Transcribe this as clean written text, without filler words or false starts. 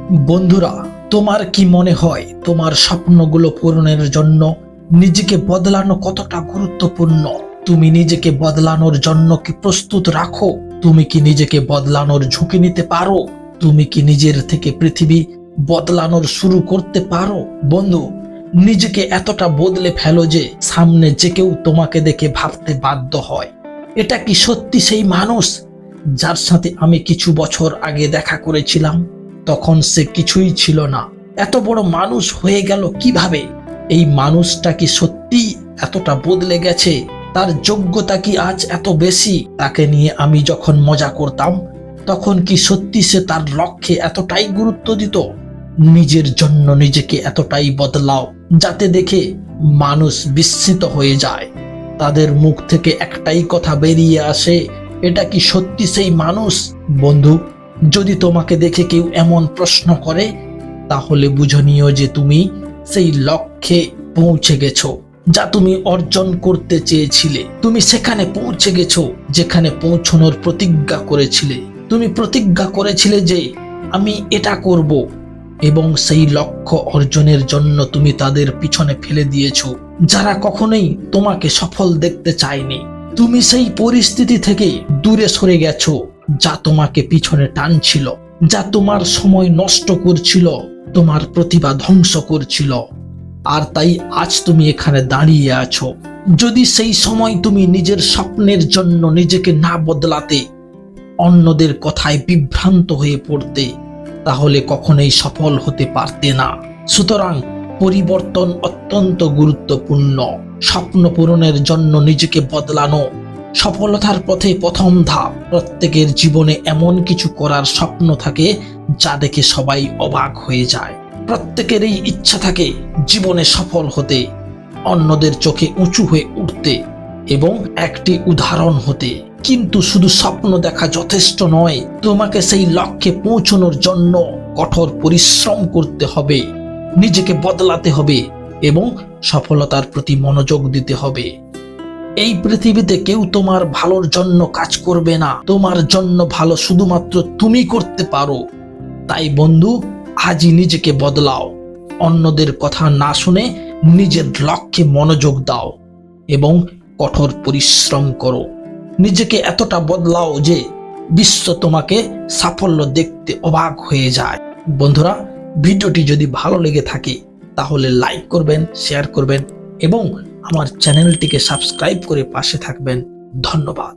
বন্ধুরা, তোমার কি মনে হয় তোমার স্বপ্নগুলো পূরণের জন্য নিজেকে বদলানো কতটা গুরুত্বপূর্ণ? তুমি নিজেকে বদলানোর জন্য কি প্রস্তুত রাখো? তুমি কি নিজেকে বদলানোর ঝুঁকি নিতে পারো? তুমি কি নিজের থেকে পৃথিবী বদলানোর শুরু করতে পারো? বন্ধু, নিজেকে এতটা বদলে ফেলো যে সামনে যে কেউ তোমাকে দেখে ভাবতে বাধ্য হয়, এটা কি সত্যি সেই মানুষ যার সাথে আমি কিছু বছর আগে দেখা করেছিলাম? তখন সে কিছুই ছিল না, এত বড় মানুষ হয়ে গেল কিভাবে? এই মানুষটা কি সত্যি এতটা বদলে গেছে? তার যোগ্যতা কি আজ এত বেশি? তাকে নিয়ে আমি যখন মজা করতাম, তখন কি সত্যি সে তার লক্ষ্যে এতটাই গুরুত্ব দিত? নিজের জন্য নিজেকে এতটাই বদলাও যাতে দেখে মানুষ বিস্মিত হয়ে যায়, তাদের মুখ থেকে একটাই কথা বেরিয়ে আসে, এটা কি সত্যি সেই মানুষ? বন্ধু, যদি তোমাকে দেখে কেউ এমন প্রশ্ন করে, তাহলে বুঝে নিও যে তুমি সেই লক্ষ্যে পৌঁছে গেছো যা তুমি অর্জন করতে চেয়েছিলে। তুমি সেখানে পৌঁছে গেছো যেখানে পৌঁছানোর প্রতিজ্ঞা করেছিলে। তুমি প্রতিজ্ঞা করেছিলে যে আমি এটা করব, এবং সেই লক্ষ্য অর্জনের জন্য তুমি তাদের পিছনে ফেলে দিয়েছো যারা কখনোই তোমাকে সফল দেখতে চায়নি। তুমি সেই পরিস্থিতি থেকে দূরে সরে গেছো যা তোমাকে পিছনে টানছিল, যা তোমার সময় নষ্ট করছিল, তোমার প্রতিভা ধ্বংস করছিল। আর তাই আজ তুমি এখানে দাঁড়িয়ে আছো। যদি সেই সময় তুমি নিজের স্বপ্নের জন্য নিজেকে না বদলাতে, অন্যদের কথায় বিভ্রান্ত হয়ে পড়তে, তাহলে কখনোই সফল হতে পারতে না। সুতরাং পরিবর্তন অত্যন্ত গুরুত্বপূর্ণ। স্বপ্ন পূরণের জন্য নিজেকে বদলানো সফলতার পথে প্রথম ধাপ। প্রত্যেকের জীবনে এমন কিছু করার স্বপ্ন থাকে যা দেখে সবাই অবাক হয়ে যায়। প্রত্যেকেরই ইচ্ছা থাকে জীবনে সফল হতে, অন্যদের চোখে উঁচু হয়ে উঠতে এবং একটি উদাহরণ হতে। কিন্তু শুধু স্বপ্ন দেখা যথেষ্ট নয়, তোমাকে সেই লক্ষ্যে পৌঁছানোর জন্য কঠোর পরিশ্রম করতে হবে, নিজেকে বদলাতে হবে এবং সফলতার প্রতি মনোযোগ দিতে হবে। এই পৃথিবীতে কেউ তোমার ভালোর জন্য কাজ করবে না, তোমার জন্য ভালো শুধুমাত্র তুমি করতে পারো। তাই বন্ধু, আজই নিজেকে বদলাও, অন্যদের কথা না শুনে নিজের লক্ষ্যে মনোযোগ দাও এবং কঠোর পরিশ্রম করো। নিজেকে এতটা বদলাও যে বিশ্ব তোমাকে সাফল্য দেখতে অবাক হয়ে যায়। বন্ধুরা, ভিডিওটি যদি ভালো লেগে থাকে তাহলে লাইক করবেন, শেয়ার করবেন এবং আমার চ্যানেলটিকে সাবস্ক্রাইব করে পাশে থাকবেন। ধন্যবাদ।